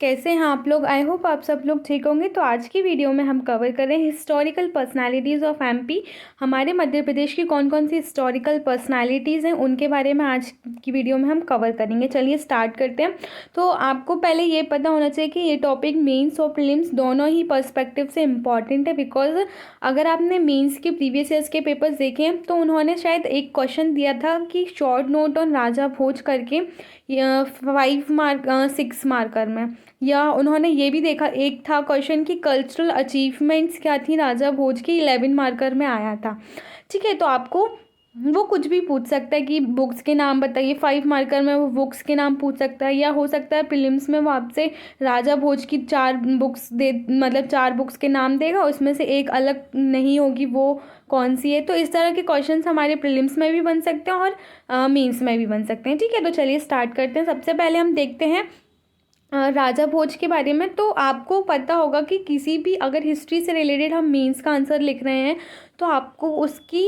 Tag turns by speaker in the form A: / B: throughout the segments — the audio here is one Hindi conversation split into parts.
A: कैसे हैं आप लोग। आई होप आप सब लोग ठीक होंगे। तो आज की वीडियो में हम कवर कर रहे हैं हिस्टोरिकल पर्सनालिटीज़ ऑफ एमपी। हमारे मध्य प्रदेश की कौन कौन सी हिस्टोरिकल पर्सनालिटीज़ हैं उनके बारे में आज की वीडियो में हम कवर करेंगे। चलिए स्टार्ट करते हैं। तो आपको पहले ये पता होना चाहिए कि ये टॉपिक मेंस और प्रीलिम्स दोनों ही पर्सपेक्टिव से इम्पॉर्टेंट है। बिकॉज अगर आपने मेंस के प्रीवियस ईयर्स के पेपर्स देखे हैं तो उन्होंने शायद एक क्वेश्चन दिया था कि शॉर्ट नोट ऑन राजा भोज करके 6 मार्कर में, या उन्होंने ये भी देखा एक था क्वेश्चन कि कल्चरल अचीवमेंट्स क्या थी राजा भोज की, 11 मार्कर में आया था। ठीक है, तो आपको वो कुछ भी पूछ सकता है कि बुक्स के नाम बताइए। 5 मार्कर में वो बुक्स के नाम पूछ सकता है, या हो सकता है प्रीलिम्स में वो आपसे राजा भोज की 4 बुक्स दे, मतलब 4 बुक्स के नाम देगा, उसमें से एक अलग नहीं होगी, वो कौन सी है। तो इस तरह के क्वेश्चंस हमारे प्रीलिम्स में भी बन सकते हैं और मेंस में भी बन सकते हैं। ठीक है, तो चलिए स्टार्ट करते हैं। सबसे पहले हम देखते हैं राजा भोज के बारे में। तो आपको पता होगा कि किसी भी अगर हिस्ट्री से रिलेटेड हम मेंस का आंसर लिख रहे हैं तो आपको उसकी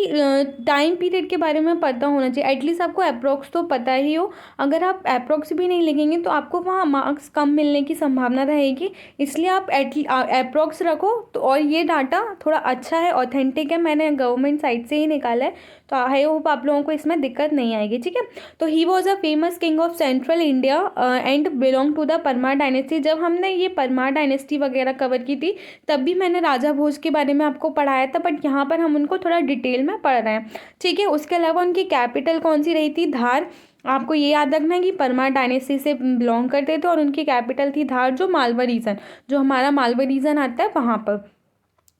A: टाइम पीरियड के बारे में पता होना चाहिए। एटलीस्ट आपको अप्रोक्स तो पता ही हो। अगर आप अप्रोक्स भी नहीं लिखेंगे तो आपको वहाँ मार्क्स कम मिलने की संभावना रहेगी। इसलिए आप अप्रोक्स रखो। तो और ये डाटा थोड़ा अच्छा है, ऑथेंटिक है, मैंने गवर्नमेंट साइट से ही निकाला है, तो आई होप आप लोगों को इसमें दिक्कत नहीं आएगी। ठीक है, तो he was a famous king of central India and belong to the Parmar dynasty. जब हमने ये परमार डायनेस्टी वगैरह कवर की थी तब भी मैंने राजा भोज के बारे में आपको पढ़ाया था, बट यहाँ पर हम उनको थोड़ा डिटेल में पढ़ रहे हैं। ठीक है, उसके अलावा उनकी कैपिटल कौन सी रही थी, धार। आपको ये याद रखना है कि परमार डायनेस्टी से बिलोंग करते थे और उनकी कैपिटल थी धार, जो मालवा रीजन, जो हमारा मालवा रीजन आता है वहाँ पर।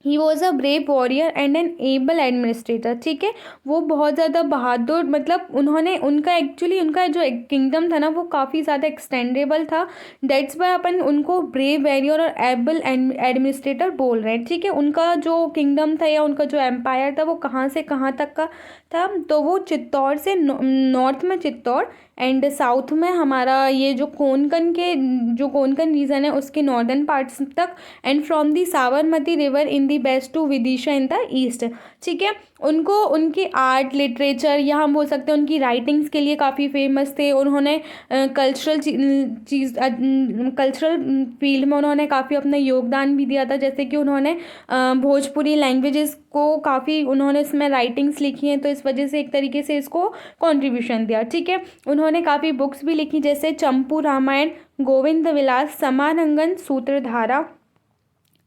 A: He was a brave warrior and an able administrator. ठीक है, वो बहुत ज़्यादा बहादुर, मतलब उन्होंने उनका एक्चुअली उनका जो किंगडम था ना वो काफ़ी ज़्यादा एक्सटेंडेबल था। डेट्स वाई अपन उनको ब्रेव वॉरियर और एबल एडमिनिस्ट्रेटर बोल रहे हैं। ठीक है, उनका जो किंगडम था या उनका जो एम्पायर था वो कहाँ से कहाँ तक का था, तो वो चित्तौड़ से नॉर्थ में चित्तौड़ एंड साउथ में हमारा ये जो कोंकण रीजन है उसके नॉर्दर्न पार्ट्स तक, and from the Sabarmati river in the west to Vidisha in the east. ठीक है, उनको उनकी आर्ट लिटरेचर या हम बोल सकते हैं उनकी राइटिंग्स के लिए काफ़ी फेमस थे। उन्होंने कल्चरल फील्ड में उन्होंने काफ़ी अपना योगदान भी दिया था। जैसे कि उन्होंने भोजपुरी लैंग्वेजेस को काफ़ी उन्होंने इसमें राइटिंग्स लिखी हैं, तो इस वजह से एक तरीके से इसको कंट्रीब्यूशन दिया। ठीक है, उन्होंने काफ़ी बुक्स भी लिखी जैसे चंपू रामायण, गोविंद विलास, समारंगन, सूत्रधारा,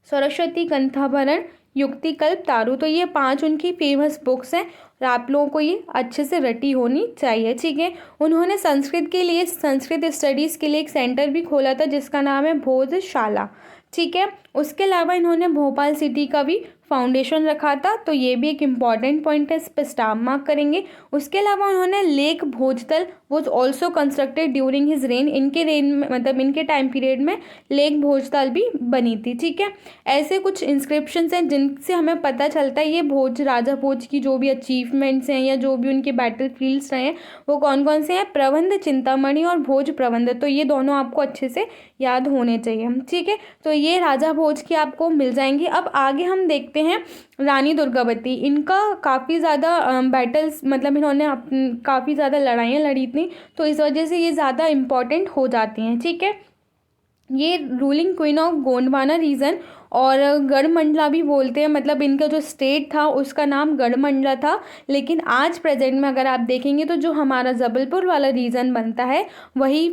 A: सरस्वती कंथाभरण, युक्तिकल्प, तारू। तो ये 5 उनकी फेमस बुक्स हैं और आप लोगों को ये अच्छे से रटी होनी चाहिए। ठीक है, उन्होंने संस्कृत के लिए, संस्कृत स्टडीज़ के लिए एक सेंटर भी खोला था जिसका नाम है भोजशाला। ठीक है, उसके अलावा इन्होंने भोपाल सिटी का भी फाउंडेशन रखा था, तो ये भी एक इम्पॉर्टेंट पॉइंट है, इस पर स्टार मार्क करेंगे। उसके अलावा उन्होंने lake Bhojtal was also constructed during his reign. इनके रेन में, मतलब इनके टाइम पीरियड में लेक भोजताल भी बनी थी। ठीक है, ऐसे कुछ इंस्क्रिप्शंस हैं जिनसे हमें पता चलता है ये भोज, राजा भोज की जो भी अचीवमेंट्स हैं या जो भी उनके बैटल फील्ड्स रहे हैं वो कौन कौन से हैं, प्रबंध चिंतामणि और भोज प्रबंध। तो ये दोनों आपको अच्छे से याद होने चाहिए। ठीक है, तो ये राजा भोज की आपको मिल जाएंगी। अब आगे हम देखते हैं रानी दुर्गावती। इनका काफ़ी ज़्यादा बैटल्स, मतलब इन्होंने काफ़ी ज़्यादा लड़ाइयाँ लड़ी थी, तो इस वजह से ये ज़्यादा इम्पॉर्टेंट हो जाती हैं। ठीक है, ये ruling queen of Gondwana region और गढ़मंडला भी बोलते हैं, मतलब इनका जो स्टेट था उसका नाम गढ़मंडला था, लेकिन आज प्रेजेंट में अगर आप देखेंगे तो जो हमारा जबलपुर वाला रीजन बनता है वही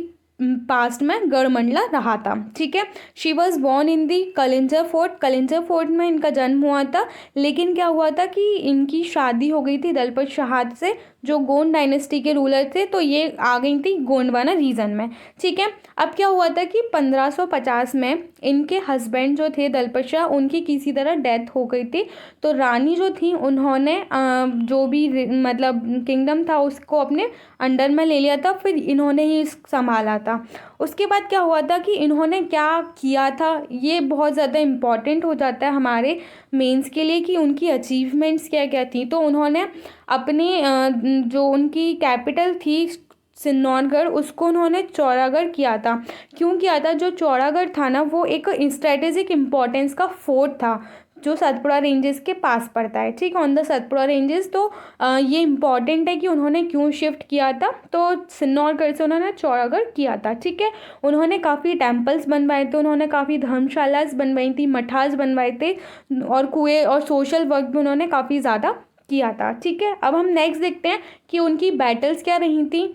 A: पास्ट में गढ़मंडला रहा था। ठीक है, she was born in the Kalinjar fort. Kalinjar fort में इनका जन्म हुआ था, लेकिन क्या हुआ था कि इनकी शादी हो गई थी दलपत शाह से, जो गोंड डायनेस्टी के रूलर थे, तो ये आ गई थी गोंडवाना रीजन में। ठीक है, अब क्या हुआ था कि 1550 में इनके हस्बैंड जो थे दलपत शाह, उनकी किसी तरह डेथ हो गई थी, तो रानी जो थी उन्होंने जो भी मतलब किंगडम था उसको अपने अंडर में ले लिया था, फिर इन्होंने ही संभाला था। उसके बाद क्या हुआ था कि इन्होंने क्या किया था, ये बहुत ज़्यादा इम्पॉर्टेंट हो जाता है हमारे मेंस के लिए कि उनकी अचीवमेंट्स क्या क्या थी। तो उन्होंने अपने जो उनकी कैपिटल थी सिन्नौरगढ़, उसको उन्होंने चौरागढ़ किया था। क्यों किया था, जो चौरागढ़ था ना वो एक स्ट्रेटेजिक इम्पोर्टेंस का फोर्ट था, जो सतपुड़ा रेंजेस के पास पड़ता है, ठीक है, ऑन द सतपुड़ा रेंजेस। तो ये इम्पॉर्टेंट है कि उन्होंने क्यों शिफ्ट किया था, तो सिन्नौरगढ़ से उन्होंने चौड़ागढ़ किया था, ठीक है। उन्होंने काफ़ी टेम्पल्स बनवाए थे, उन्होंने काफ़ी धर्मशालास बनवाई थी, मठास बनवाए थे, और कुएं और सोशल वर्क भी उन्होंने काफ़ी ज़्यादा किया था, ठीक है। अब हम नेक्स्ट देखते हैं कि उनकी बैटल्स क्या रही थी,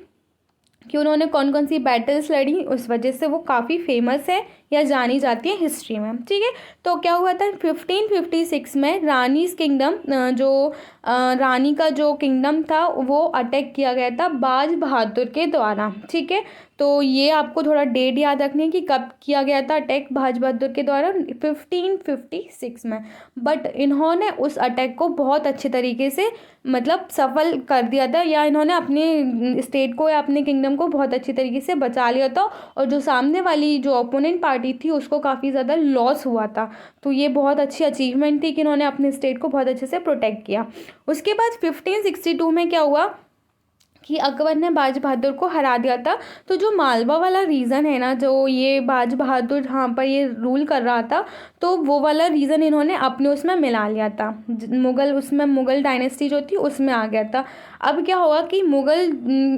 A: कि उन्होंने कौन कौन सी बैटल्स लड़ी, उस वजह से वो काफ़ी फेमस है या जानी जाती है हिस्ट्री में, ठीक है। तो क्या हुआ था 1556 में रानीस किंगडम, जो रानी का जो किंगडम था वो अटैक किया गया था बाज बहादुर के द्वारा, ठीक है। तो ये आपको थोड़ा डेट याद रखनी है कि कब किया गया था अटैक बाज बहादुर के द्वारा, 1556 में। बट इन्होंने उस अटैक को बहुत अच्छे तरीके से मतलब सफल कर दिया था, या इन्होंने अपने स्टेट को या अपने किंगडम को बहुत अच्छी तरीके से बचा लिया था, और जो सामने वाली जो ओपोनेंट पार्टी थी उसको काफ़ी ज़्यादा लॉस हुआ था। तो ये बहुत अच्छी अचीवमेंट थी कि इन्होंने अपने स्टेट को बहुत अच्छे से प्रोटेक्ट किया। उसके बाद 1562 में क्या हुआ कि अकबर ने बाज बहादुर को हरा दिया था। तो जो मालवा वाला रीज़न है ना, जो ये बाज बहादुर जहाँ पर ये रूल कर रहा था, तो वो वाला रीज़न इन्होंने अपने उसमें मिला लिया था, मुग़ल उसमें मुग़ल डायनेस्टी जो थी उसमें आ गया था। अब क्या हुआ कि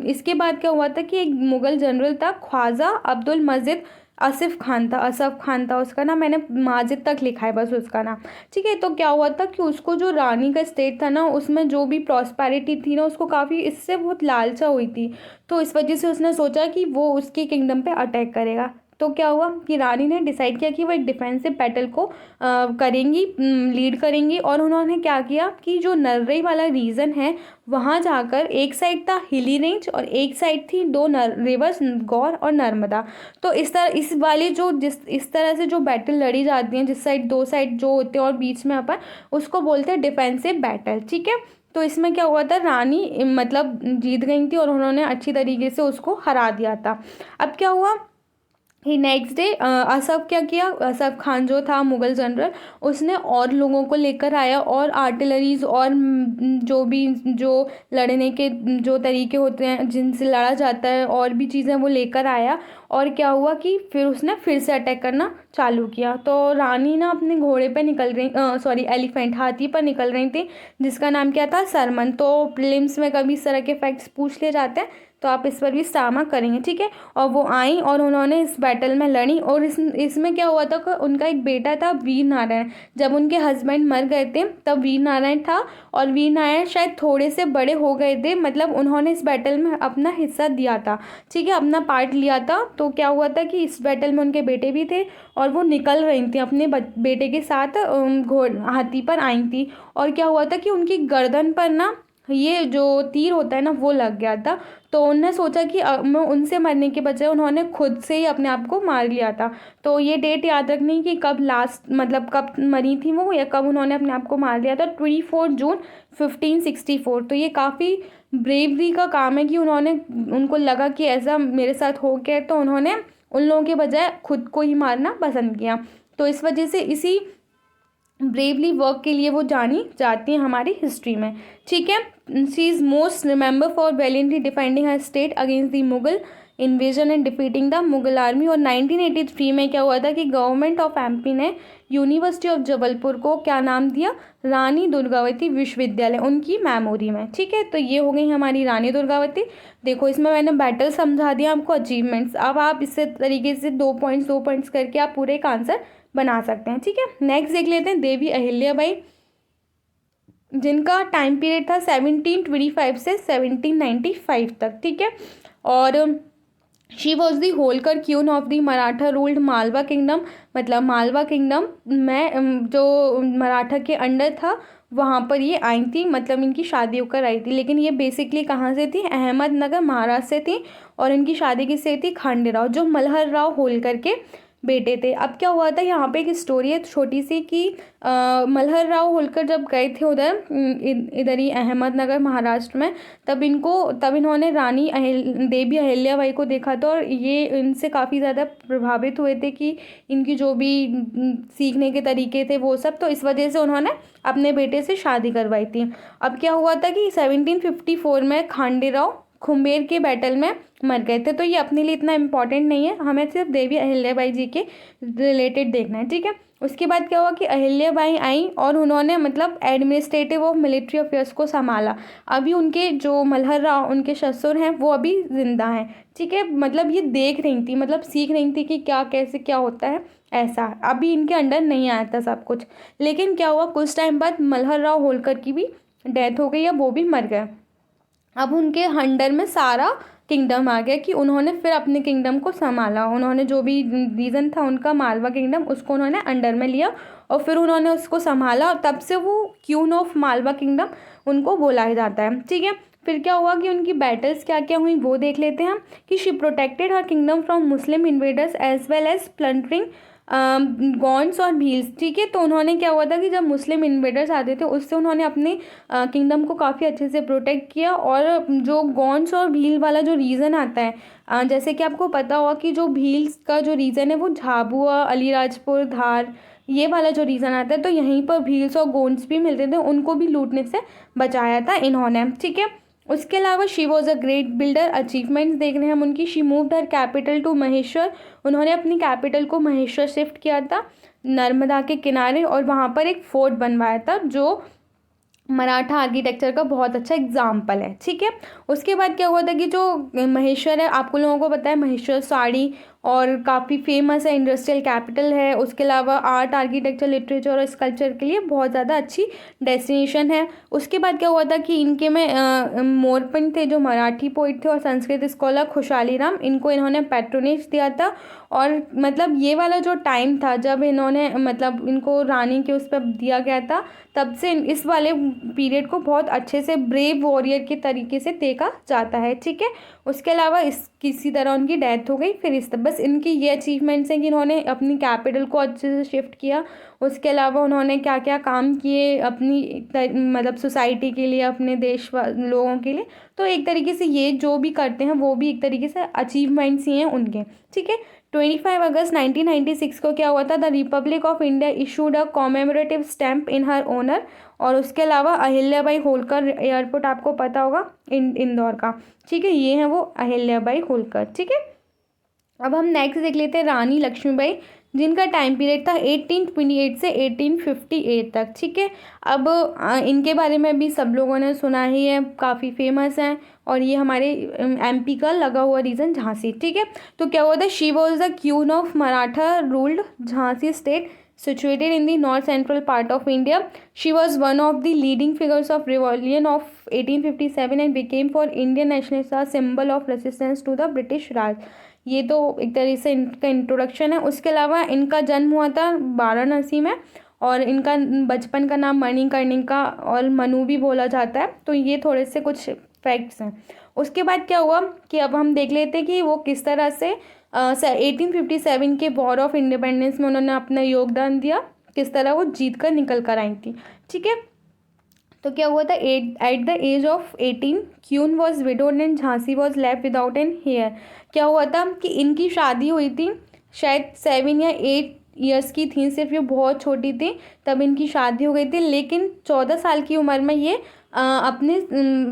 A: इसके बाद क्या हुआ था कि एक मुग़ल जनरल था ख्वाजा अब्दुल मजीद असफ खान था उसका नाम, मैंने माजिद तक लिखा है बस उसका नाम, ठीक है। तो क्या हुआ था कि उसको जो रानी का स्टेट था ना, उसमें जो भी प्रॉस्पेरिटी थी ना, उसको काफ़ी इससे बहुत लालसा हुई थी। तो इस वजह से उसने सोचा कि वो उसके किंगडम पे अटैक करेगा। तो क्या हुआ कि रानी ने डिसाइड किया कि वो एक डिफेंसिव बैटल को करेंगी, लीड करेंगी। और उन्होंने क्या किया कि जो नर्रई वाला रीजन है वहाँ जाकर, एक साइड था हिली रेंज और एक साइड थी दो रिवर्स गौर और नर्मदा। तो इस तरह से जो बैटल लड़ी जाती हैं, जिस साइड दो साइड जो होते हैं और बीच में अपन, उसको बोलते हैं डिफेंसिव बैटल, ठीक है। तो इसमें क्या हुआ था, रानी मतलब जीत गई थी और उन्होंने अच्छी तरीके से उसको हरा दिया था। अब क्या हुआ ही नेक्स्ट डे असफ क्या किया, असफ खान जो था मुग़ल जनरल, उसने और लोगों को लेकर आया और आर्टिलरीज और जो लड़ने के जो तरीके होते हैं जिनसे लड़ा जाता है और भी चीज़ें वो लेकर आया। और क्या हुआ कि फिर उसने फिर से अटैक करना चालू किया। तो रानी ना अपने घोड़े पे निकल रही एलिफेंट हाथी पर निकल रही थी, जिसका नाम क्या था, सरमन। तो प्रीलिम्स में कभी इस तरह के फैक्ट्स पूछ ले जाते हैं, तो आप इस पर भी स्टार करेंगे, ठीक है। और वो आई और उन्होंने इस बैटल में लड़ी। और इसमें क्या हुआ था कि उनका एक बेटा था वीर नारायण। जब उनके हस्बैंड मर गए थे तब वीर नारायण था, और वीर नारायण शायद थोड़े से बड़े हो गए थे, मतलब उन्होंने इस बैटल में अपना हिस्सा दिया था, ठीक है, अपना पार्ट लिया था। तो क्या हुआ था कि इस बैटल में उनके बेटे भी थे और वो निकल रही थी अपने बेटे के साथ, हाथी पर आई थी। और क्या हुआ था कि उनकी गर्दन पर ना ये जो तीर होता है ना वो लग गया था। तो उन्होंने सोचा कि मैं उनसे मरने के बजाय उन्होंने खुद से ही अपने आप को मार लिया था। तो ये डेट याद रखनी कि कब लास्ट मतलब कब मरी थी वो, या कब उन्होंने अपने आप को मार लिया था, 24 जून 1564। तो ये काफ़ी ब्रेवरी का काम है कि उनको लगा कि ऐसा मेरे साथ हो गया, तो उन्होंने उन लोगों के बजाय खुद को ही मारना पसंद किया। तो इस वजह से इसी ब्रेवली वर्क के लिए वो जानी जाती हैं हमारी हिस्ट्री में, ठीक है। She is most remember for valiantly defending her state against the Mughal invasion and defeating the Mughal army. और 1983 में क्या हुआ था कि गवर्नमेंट ऑफ एमपी ने यूनिवर्सिटी ऑफ जबलपुर को क्या नाम दिया, रानी दुर्गावती विश्वविद्यालय, उनकी मेमोरी में, ठीक है। तो ये हो गई हमारी रानी दुर्गावती। देखो इसमें मैंने बैटल समझा दिया आपको, अचीवमेंट्स। अब आप इस तरीके से दो पॉइंट्स करके आप पूरे एक आंसर बना सकते हैं, ठीक है। नेक्स्ट देख लेते हैं देवी अहिल्याबाई, जिनका टाइम पीरियड था 1725 से 1795 तक, ठीक है। और she was the Holkar queen of the Maratha ruled Malwa kingdom, मतलब मालवा किंगडम में जो मराठा के अंडर था वहाँ पर ये आई थी, मतलब इनकी शादी होकर आई थी। लेकिन ये बेसिकली कहाँ से थी, अहमदनगर महाराष्ट्र से थी। और इनकी शादी किससे थी, खांडेराव, जो मल्हर राव होलकर के बेटे थे। अब क्या हुआ था, यहाँ पे एक स्टोरी है छोटी सी कि मल्हर राव होलकर जब गए थे उधर इधर ही अहमदनगर महाराष्ट्र में, तब इन्होंने रानी देवी अहिल्याबाई को देखा था, और ये इनसे काफ़ी ज़्यादा प्रभावित हुए थे कि इनकी जो भी सीखने के तरीके थे वो सब। तो इस वजह से उन्होंने अपने बेटे से शादी करवाई थी। अब क्या हुआ था कि 1754 में खांडेराव खुम्बेर के बैटल में मर गए थे। तो ये अपने लिए इतना इम्पॉर्टेंट नहीं है, हमें सिर्फ देवी अहिल्याबाई जी के रिलेटेड देखना है, ठीक है। उसके बाद क्या हुआ कि अहिल्या बाई आई और उन्होंने मतलब एडमिनिस्ट्रेटिव और मिलिट्री अफेयर्स को संभाला। अभी उनके जो मल्हर राव उनके ससुर हैं वो अभी जिंदा हैं, ठीक है। मतलब ये देख रही थी, मतलब सीख रही थी कि क्या कैसे क्या होता है, ऐसा अभी इनके अंडर नहीं आया था सब कुछ। लेकिन क्या हुआ, कुछ टाइम बाद मल्हर राव होलकर की भी डेथ हो गई या वो भी मर गए। अब उनके अंडर में सारा किंगडम आ गया कि उन्होंने फिर अपने किंगडम को संभाला। उन्होंने जो भी रीज़न था उनका, मालवा किंगडम, उसको उन्होंने अंडर में लिया और फिर उन्होंने उसको संभाला और तब से वो क्वीन ऑफ मालवा किंगडम उनको बोला जाता है, ठीक है। फिर क्या हुआ कि उनकी बैटल्स क्या क्या हुई वो देख लेते हैं हम, कि she protected her kingdom from Muslim invaders as well as plundering Gonds और भील्स, ठीक है। तो उन्होंने क्या हुआ था कि जब मुस्लिम इन्वेडर्स आते थे उससे उन्होंने अपने किंगडम को काफ़ी अच्छे से प्रोटेक्ट किया। और जो गॉन्स और भील वाला जो रीज़न आता है, जैसे कि आपको पता होगा कि जो भील्स का जो रीज़न है वो झाबुआ, अलीराजपुर, धार, ये वाला जो रीज़न आता है, तो यहीं पर भील्स और गोंड्स भी मिलते थे, उनको भी लूटने से बचाया था इन्होंने, ठीक है। उसके अलावा she was a great builder, achievements देख रहे हैं हम उनकी। She moved her capital to Maheshwar, उन्होंने अपनी कैपिटल को महेश्वर शिफ्ट किया था नर्मदा के किनारे, और वहाँ पर एक फोर्ट बनवाया था जो मराठा आर्किटेक्चर का बहुत अच्छा एग्जाम्पल है, ठीक है। उसके बाद क्या हुआ था कि जो महेश्वर है, आपको लोगों को पता है महेश्वर साड़ी और काफ़ी फेमस है, इंडस्ट्रियल कैपिटल है। उसके अलावा आर्ट, आर्किटेक्चर, लिटरेचर और स्कल्पचर के लिए बहुत ज़्यादा अच्छी डेस्टिनेशन है। उसके बाद क्या हुआ था कि इनके में मोरपंथ थे जो मराठी पोइट थे और संस्कृत स्कॉलर खुशहाली राम, इनको इन्होंने पैट्रोनेज दिया था। और मतलब ये वाला जो टाइम था जब इन्होंने मतलब इनको रानी के उस पर दिया गया था, तब से इस वाले पीरियड को बहुत अच्छे से ब्रेव वॉरियर के तरीके से देखा जाता है, ठीक है। उसके अलावा इस किसी तरह उनकी डेथ हो गई। फिर इस बस इनकी ये अचीवमेंट्स हैं कि इन्होंने अपनी कैपिटल को अच्छे से शिफ्ट किया। उसके अलावा उन्होंने क्या क्या काम किए अपनी मतलब सोसाइटी के लिए, अपने देश लोगों के लिए। तो एक तरीके से ये जो भी करते हैं वो भी एक तरीके से अचीवमेंट्स ही हैं उनके, ठीक है। 25 अगस्त 1996 को क्या हुआ था, the republic of India issued a commemorative stamp in her honour. और उसके अलावा अहिल्याबाई होलकर एयरपोर्ट आपको पता होगा इंदौर का, ठीक है, ये है वो अहिल्याबाई होलकर, ठीक है। अब हम नेक्स्ट देख लेते हैं रानी लक्ष्मीबाई, जिनका टाइम पीरियड था 1828 से 1858 तक, ठीक है। अब इनके बारे में भी सब लोगों ने सुना ही है, काफ़ी फेमस हैं और ये हमारे एमपी का लगा हुआ रीजन झांसी, ठीक है। तो क्या हुआ था, she was the queen of Maratha ruled Jhansi state situated in the north central part of India. She was one of the leading figures of rebellion of 1857 and became for Indian nationalists a symbol of resistance to the British Raj. ये तो एक तरीके से इनका इंट्रोडक्शन है। उसके अलावा इनका जन्म हुआ था वाराणसी में और इनका बचपन का नाम मणिकर्णिका और मनु भी बोला जाता है। तो ये थोड़े से कुछ फैक्ट्स हैं। उसके बाद क्या हुआ कि अब हम देख लेते हैं कि वो किस तरह से 1857 के वॉर ऑफ इंडिपेंडेंस में उन्होंने अपना योगदान दिया, किस तरह वो जीत कर निकल कर आई थी, ठीक है। तो क्या हुआ था, at the age of 18 queen was widowed and Jhansi was left without an heir. क्या हुआ था कि इनकी शादी हुई थी शायद 7 या 8 ईयर्स की थी, सिर्फ ये बहुत छोटी थी तब इनकी शादी हो गई थी। लेकिन 14 साल की उम्र में ये अपने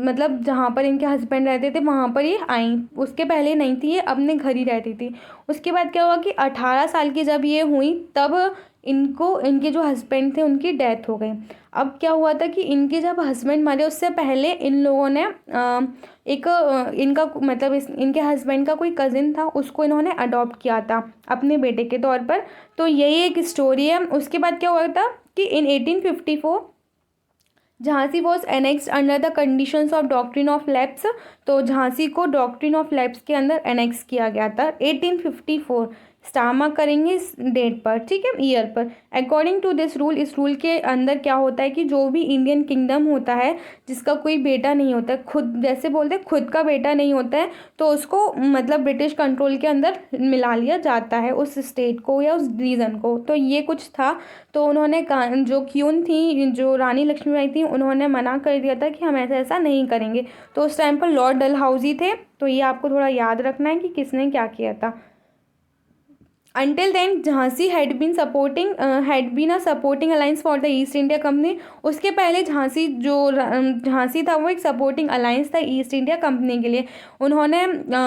A: मतलब जहाँ पर इनके हस्बैंड रहते थे वहाँ पर ये आई, उसके पहले नहीं थी, ये अपने घर ही रहती थी। उसके बाद क्या हुआ कि 18 साल की जब ये हुई तब इनको इनके जो हस्बैंड थे उनकी डेथ हो गई। अब क्या हुआ था कि इनके जब हस्बैंड मरे उससे पहले इन लोगों ने इनका मतलब इनके हस्बैंड का कोई कज़िन था, उसको इन्होंने अडॉप्ट किया था अपने बेटे के तौर पर। तो यही एक स्टोरी है। उसके बाद क्या हुआ था कि इन 1854 Jhansi was annexed under the conditions of doctrine of lapse. तो झांसी को डॉक्ट्रिन ऑफ लैप्स के अंदर एनेक्स किया गया था 1854। स्टार मार्क करेंगे इस डेट पर, ठीक है, ईयर पर। अकॉर्डिंग टू दिस रूल, इस रूल के अंदर क्या होता है कि जो भी इंडियन किंगडम होता है जिसका कोई बेटा नहीं होता है, खुद जैसे बोलते हैं खुद का बेटा नहीं होता है, तो उसको मतलब ब्रिटिश कंट्रोल के अंदर मिला लिया जाता है उस स्टेट को या उस रीजन को। तो ये कुछ था। तो उन्होंने जो क्वीन थी, जो रानी लक्ष्मीबाई थी, उन्होंने मना कर दिया था कि हम ऐसा ऐसा नहीं करेंगे। तो उस टाइम पर लॉर्ड डलहौजी थे। तो ये आपको थोड़ा याद रखना है कि किसने क्या किया था। Until then, Jhansi had been a supporting alliance for the East India Company. उसके पहले झांसी था वो एक सपोर्टिंग अलायंस था ईस्ट इंडिया कंपनी के लिए। उन्होंने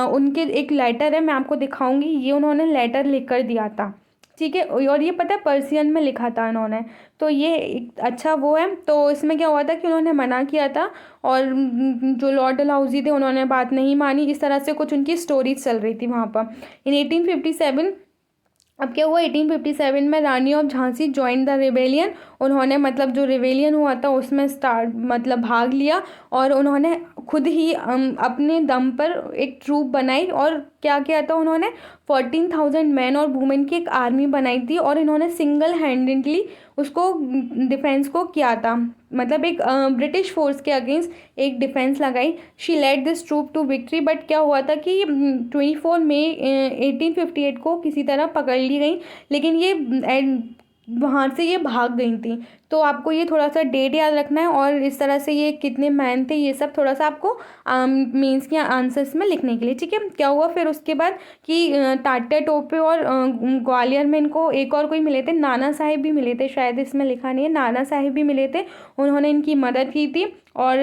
A: उनके एक लेटर है, मैं आपको दिखाऊंगी, ये उन्होंने लेटर लिख कर दिया था ठीक है, और ये पता है पर्शियन में लिखा था इन्होंने, तो ये एक अच्छा वो है। तो इसमें क्या हुआ था कि उन्होंने मना किया था और जो लॉर्ड डलहौजी थे उन्होंने बात नहीं मानी, इस तरह से कुछ उनकी स्टोरीज चल रही थी वहाँ पर। इन 1857 अब क्या हुआ, 1857 में Rani of Jhansi join the rebellion. उन्होंने मतलब जो रिबेलियन हुआ था उसमें स्टार्ट मतलब भाग लिया, और उन्होंने खुद ही अपने दम पर एक ट्रूप बनाई। और क्या किया था उन्होंने, 14,000 मैन और वुमेन की एक आर्मी बनाई थी, और इन्होंने सिंगल हैंडेडली उसको डिफेंस को किया था, मतलब एक ब्रिटिश फोर्स के अगेंस्ट एक डिफेंस लगाई। She led this troop to victory, but क्या हुआ था कि 24 मई 1858 को किसी तरह पकड़ ली गई, लेकिन ये वहाँ से ये भाग गई थी। तो आपको ये थोड़ा सा डेट याद रखना है, और इस तरह से ये कितने मैन थे ये सब थोड़ा सा आपको मेंस के आंसर्स में लिखने के लिए, ठीक है। क्या हुआ फिर उसके बाद कि टाटा टोपे और ग्वालियर में इनको एक और कोई मिले थे, नाना साहिब भी मिले थे, शायद इसमें लिखा नहीं है, नाना साहिब भी मिले थे। उन्होंने इनकी मदद की थी, और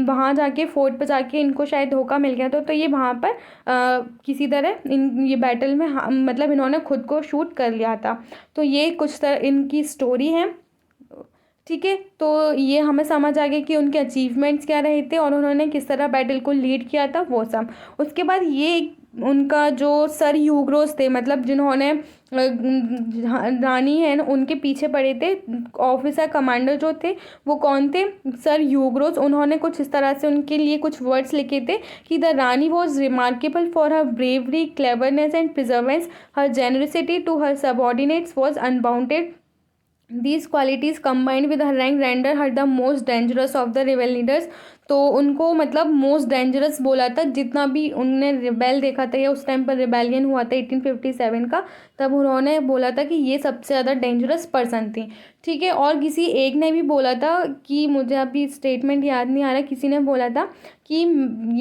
A: वहाँ जाके फोर्ट पर जाके इनको शायद धोखा मिल गया था, तो ये वहाँ पर किसी तरह ये बैटल में मतलब इन्होंने खुद को शूट कर लिया था। तो ये कुछ तरह इनकी स्टोरी है, ठीक है। तो ये हमें समझ आ गया कि उनके अचीवमेंट्स क्या रहे थे और उन्होंने किस तरह बैटल को लीड किया था वो सब। उसके बाद ये उनका जो सर ह्यूग्रोस थे, मतलब जिन्होंने रानी है ना उनके पीछे पड़े थे, ऑफिसर कमांडर जो थे वो कौन थे, सर ह्यूग्रोस। उन्होंने कुछ इस तरह से उनके लिए कुछ वर्ड्स लिखे थे कि the rani was remarkable for her bravery, cleverness and perseverance, her generosity to her subordinates was unbounded. These qualities combined with her rank render her the most dangerous of the rebel leaders। तो उनको मतलब मोस्ट डेंजरस बोला था, जितना भी उनने रिबेल देखा था या उस टाइम पर रिबेलियन हुआ था 1857 का, तब उन्होंने बोला था कि ये सबसे ज़्यादा डेंजरस पर्सन थी, ठीक है। और किसी एक ने भी बोला था कि मुझे अभी स्टेटमेंट याद नहीं आ रहा, किसी ने बोला था कि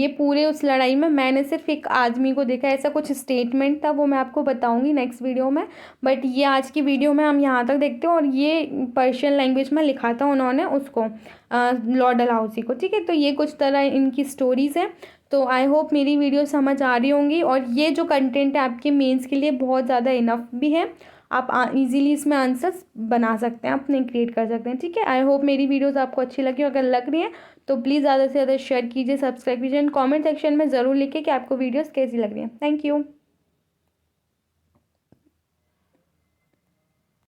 A: ये पूरे उस लड़ाई में मैंने सिर्फ एक आदमी को देखा, ऐसा कुछ स्टेटमेंट था, वो मैं आपको बताऊंगी नेक्स्ट वीडियो में। बट ये आज की वीडियो में हम यहाँ तक देखते हैं, और ये पर्शियन लैंग्वेज में लिखा था उन्होंने उसको लॉर्ड डलहौजी को, ठीक है। तो ये कुछ तरह इनकी स्टोरीज़ हैं। तो आई होप मेरी वीडियो समझ आ रही होंगी, और ये जो कंटेंट है आपके मेंस के लिए बहुत ज़्यादा इनफ भी है, आप इजीली इसमें आंसर्स बना सकते हैं, अपने क्रिएट कर सकते हैं, ठीक है। आई होप मेरी वीडियोस आपको अच्छी लगी, अगर लग रही है तो प्लीज़ ज़्यादा से ज़्यादा शेयर कीजिए, सब्सक्राइब कीजिए, कमेंट सेक्शन में ज़रूर लिखिए कि आपको वीडियोस कैसी लग रही हैं। Thank you.